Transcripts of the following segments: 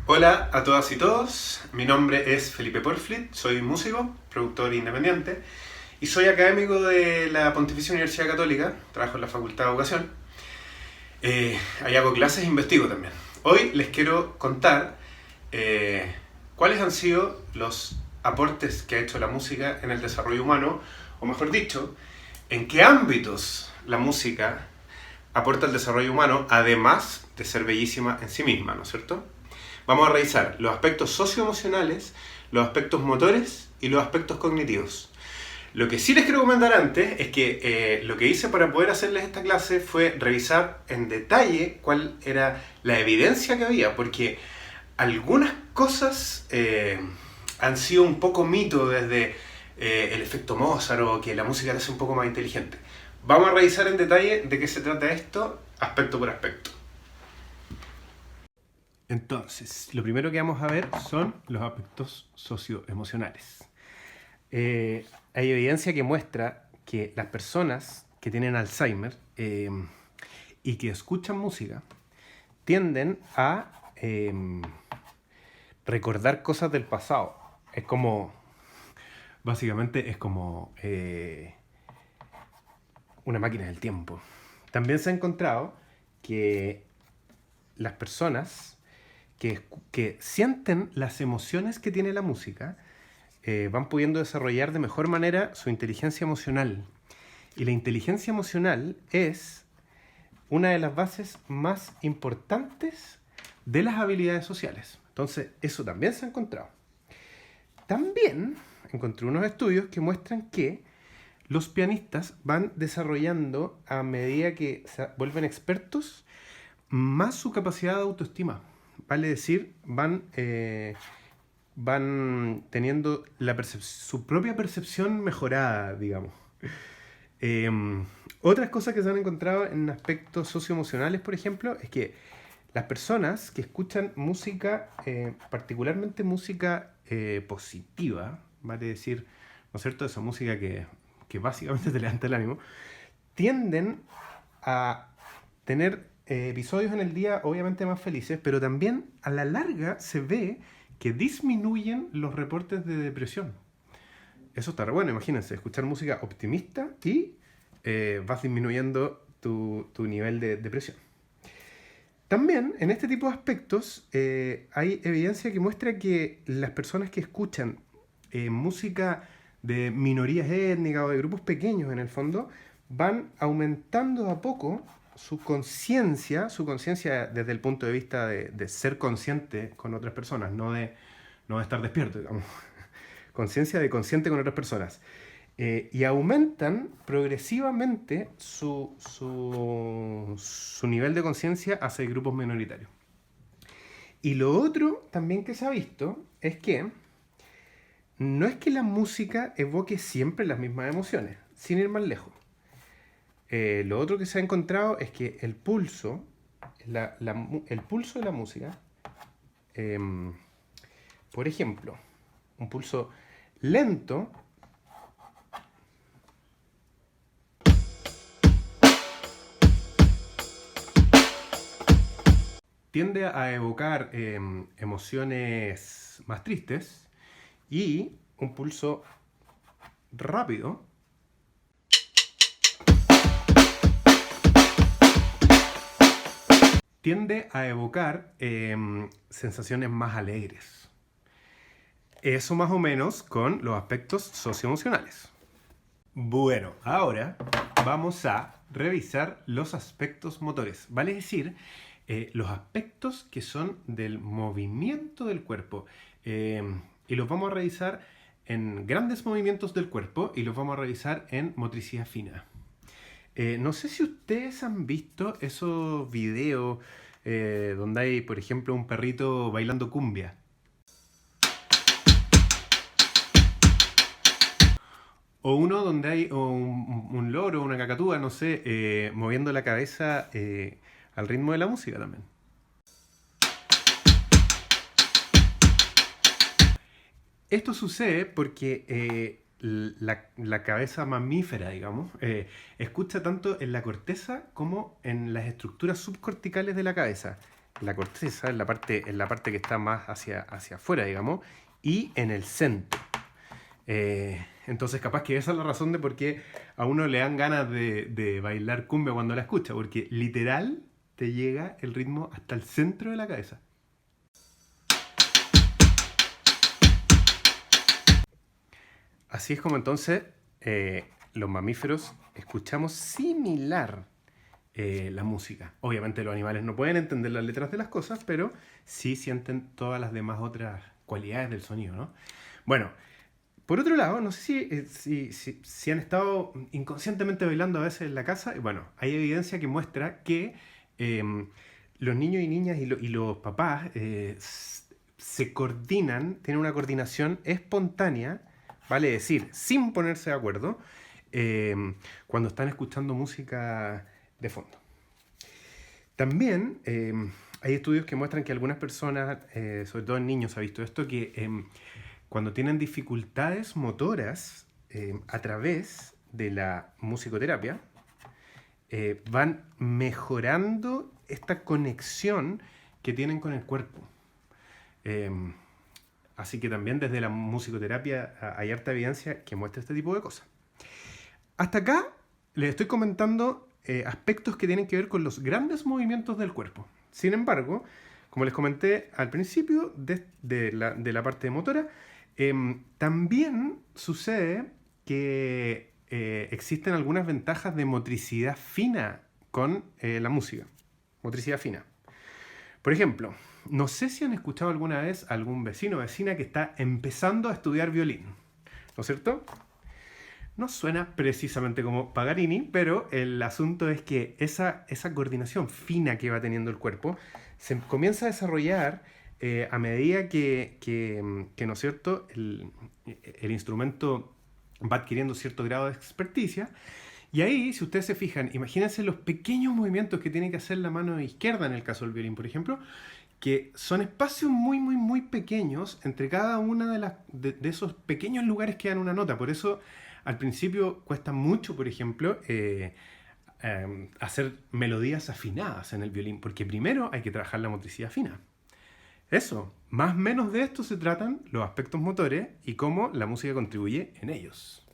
Hola a todas y todos, mi nombre es Felipe Porflit, soy músico, productor independiente y soy académico de la Pontificia Universidad Católica, trabajo en la Facultad de Educación. Ahí hago clases e investigo también. Hoy les quiero contar cuáles han sido los aportes que ha hecho la música en el desarrollo humano, o mejor dicho, en qué ámbitos la música aporta al desarrollo humano, además de ser bellísima en sí misma, ¿no es cierto? Vamos a revisar los aspectos socioemocionales, los aspectos motores y los aspectos cognitivos. Lo que sí les quiero comentar antes es que lo que hice para poder hacerles esta clase fue revisar en detalle cuál era la evidencia que había, porque algunas cosas han sido un poco mito desde el efecto Mozart o que la música te hace un poco más inteligente. Vamos a revisar en detalle de qué se trata esto, aspecto por aspecto. Entonces, lo primero que vamos a ver son los aspectos socioemocionales. Hay evidencia que muestra que las personas que tienen Alzheimer y que escuchan música tienden a recordar cosas del pasado. Es como, básicamente es como una máquina del tiempo. También se ha encontrado que las personas que sienten las emociones que tiene la música van pudiendo desarrollar de mejor manera su inteligencia emocional. Y la inteligencia emocional es una de las bases más importantes de las habilidades sociales. Entonces, eso también se ha encontrado. También encontré unos estudios que muestran que los pianistas van desarrollando, a medida que se vuelven expertos, más su capacidad de autoestima. Vale decir, van teniendo su propia percepción mejorada, digamos. Otras cosas que se han encontrado en aspectos socioemocionales, por ejemplo, es que las personas que escuchan música, particularmente música positiva, vale decir, ¿no es cierto?, esa música que básicamente te levanta el ánimo, tienden a tener episodios en el día obviamente más felices, pero también a la larga se ve que disminuyen los reportes de depresión. Eso está re bueno, imagínense, escuchar música optimista y vas disminuyendo tu nivel de depresión. También en este tipo de aspectos hay evidencia que muestra que las personas que escuchan música de minorías étnicas o de grupos pequeños en el fondo, van aumentando a poco su conciencia desde el punto de vista de ser consciente con otras personas, no de estar despierto, digamos. Conciencia de consciente con otras personas. Y aumentan progresivamente su nivel de conciencia hacia grupos minoritarios. Y lo otro también que se ha visto es que no es que la música evoque siempre las mismas emociones, sin ir más lejos. Lo otro que se ha encontrado es que el pulso de la música, por ejemplo, un pulso lento tiende a evocar emociones más tristes y un pulso rápido tiende a evocar sensaciones más alegres. Eso más o menos con los aspectos socioemocionales. Bueno, ahora vamos a revisar los aspectos motores, vale decir, los aspectos que son del movimiento del cuerpo. Y los vamos a revisar en grandes movimientos del cuerpo y los vamos a revisar en motricidad fina. No sé si ustedes han visto esos videos donde hay, por ejemplo, un perrito bailando cumbia. O uno donde hay un loro, una cacatúa, no sé, moviendo la cabeza al ritmo de la música también. Esto sucede porque la cabeza mamífera, digamos, escucha tanto en la corteza como en las estructuras subcorticales de la cabeza. la corteza, en la parte que está más hacia afuera, digamos, y en el centro. Entonces capaz que esa es la razón de por qué a uno le dan ganas de bailar cumbia cuando la escucha, porque literal te llega el ritmo hasta el centro de la cabeza. Así es como entonces los mamíferos escuchamos similar la música. Obviamente los animales no pueden entender las letras de las cosas, pero sí sienten todas las demás otras cualidades del sonido, ¿no? Bueno, por otro lado, no sé si han estado inconscientemente bailando a veces en la casa. Bueno, hay evidencia que muestra que los niños y niñas y los papás se coordinan, tienen una coordinación espontánea, vale decir, sin ponerse de acuerdo, cuando están escuchando música de fondo. También hay estudios que muestran que algunas personas, sobre todo en niños, se ha visto esto, que cuando tienen dificultades motoras a través de la musicoterapia, van mejorando esta conexión que tienen con el cuerpo. Así que también desde la musicoterapia hay harta evidencia que muestra este tipo de cosas. Hasta acá les estoy comentando aspectos que tienen que ver con los grandes movimientos del cuerpo. Sin embargo, como les comenté al principio de la parte motora, también sucede que existen algunas ventajas de motricidad fina con la música. Motricidad fina. Por ejemplo, no sé si han escuchado alguna vez a algún vecino o vecina que está empezando a estudiar violín, ¿no es cierto? No suena precisamente como Paganini, pero el asunto es que esa coordinación fina que va teniendo el cuerpo se comienza a desarrollar a medida que ¿no es cierto?, el instrumento va adquiriendo cierto grado de experticia. Y ahí, si ustedes se fijan, imagínense los pequeños movimientos que tiene que hacer la mano izquierda en el caso del violín, por ejemplo, que son espacios muy, muy, muy pequeños entre cada una de esos pequeños lugares que dan una nota. Por eso, al principio cuesta mucho, por ejemplo, hacer melodías afinadas en el violín, porque primero hay que trabajar la motricidad fina. Eso, más o menos de esto se tratan los aspectos motores y cómo la música contribuye en ellos.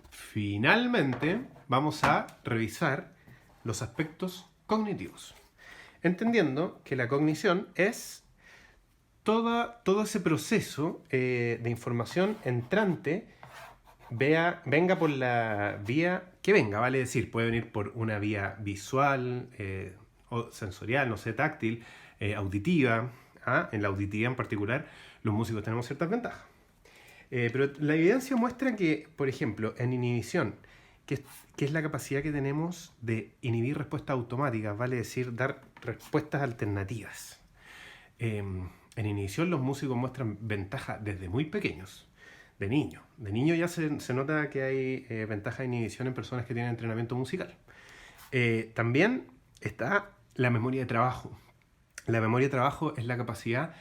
Finalmente, vamos a revisar los aspectos cognitivos, entendiendo que la cognición es todo ese proceso de información entrante venga por la vía que venga, vale decir, puede venir por una vía visual, o sensorial, no sé, táctil, auditiva. En la auditividad en particular, los músicos tenemos ciertas ventajas. Pero la evidencia muestra que, por ejemplo, en inhibición, que es la capacidad que tenemos de inhibir respuestas automáticas, vale decir, dar respuestas alternativas. En inhibición los músicos muestran ventaja desde muy pequeños, de niño. De niño ya se nota que hay ventaja de inhibición en personas que tienen entrenamiento musical. También está la memoria de trabajo. La memoria de trabajo es la capacidad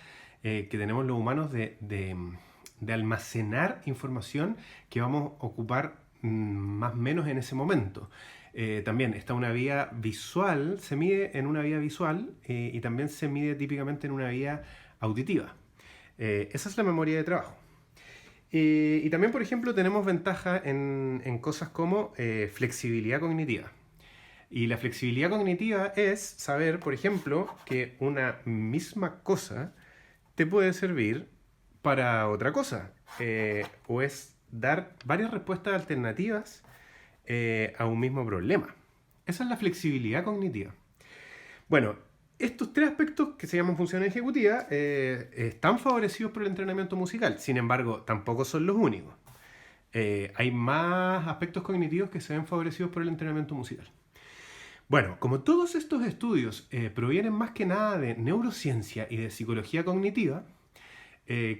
que tenemos los humanos de almacenar información que vamos a ocupar más o menos en ese momento. También está una vía visual, se mide en una vía visual y también se mide típicamente en una vía auditiva. Esa es la memoria de trabajo. Y también, por ejemplo, tenemos ventaja en cosas como flexibilidad cognitiva. Y la flexibilidad cognitiva es saber, por ejemplo, que una misma cosa te puede servir para otra cosa. O es dar varias respuestas alternativas a un mismo problema. Esa es la flexibilidad cognitiva. Bueno, estos tres aspectos que se llaman funciones ejecutivas están favorecidos por el entrenamiento musical. Sin embargo, tampoco son los únicos. Hay más aspectos cognitivos que se ven favorecidos por el entrenamiento musical. Bueno, como todos estos estudios provienen más que nada de neurociencia y de psicología cognitiva,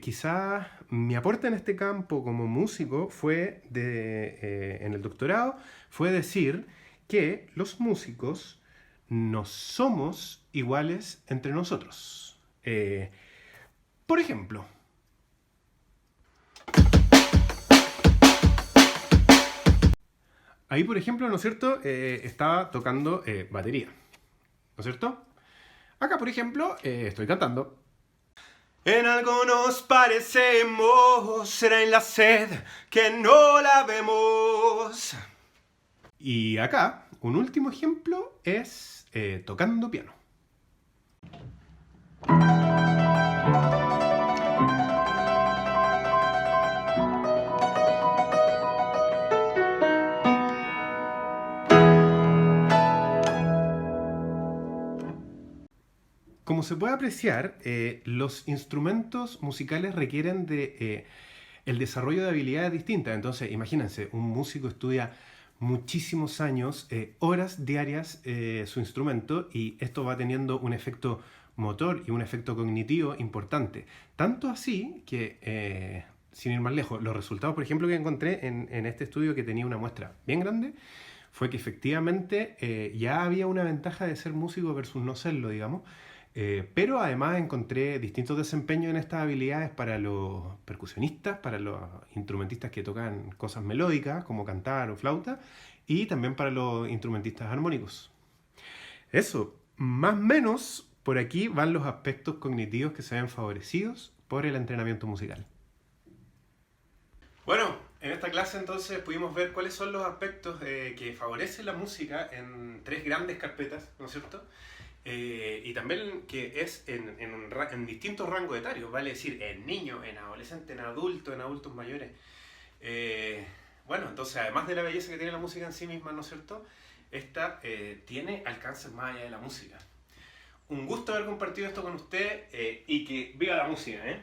quizás mi aporte en este campo como músico fue en el doctorado, fue decir que los músicos no somos iguales entre nosotros. Por ejemplo, ahí, por ejemplo, ¿no es cierto? Estaba tocando batería. ¿no es cierto? Acá, por ejemplo, estoy cantando. En algo nos parecemos, será en la sed que no la vemos. Y acá, un último ejemplo es tocando piano. Como se puede apreciar, los instrumentos musicales requieren de el desarrollo de habilidades distintas. Entonces, imagínense, un músico estudia muchísimos años, horas diarias su instrumento, y esto va teniendo un efecto motor y un efecto cognitivo importante. Tanto así que, sin ir más lejos, los resultados, por ejemplo, que encontré en este estudio, que tenía una muestra bien grande, fue que efectivamente ya había una ventaja de ser músico versus no serlo, digamos. Pero además encontré distintos desempeños en estas habilidades para los percusionistas, para los instrumentistas que tocan cosas melódicas, como cantar o flauta, y también para los instrumentistas armónicos. Eso, más o menos, por aquí van los aspectos cognitivos que se ven favorecidos por el entrenamiento musical. Bueno, en esta clase entonces pudimos ver cuáles son los aspectos que favorecen la música en 3 grandes carpetas, ¿no es cierto? Y también que es en distintos rangos etarios, vale decir, en niños, en adolescentes, en adultos mayores. Bueno, entonces además de la belleza que tiene la música en sí misma, ¿no es cierto? Esta tiene alcances más allá de la música. Un gusto haber compartido esto con usted y que viva la música, ¿eh?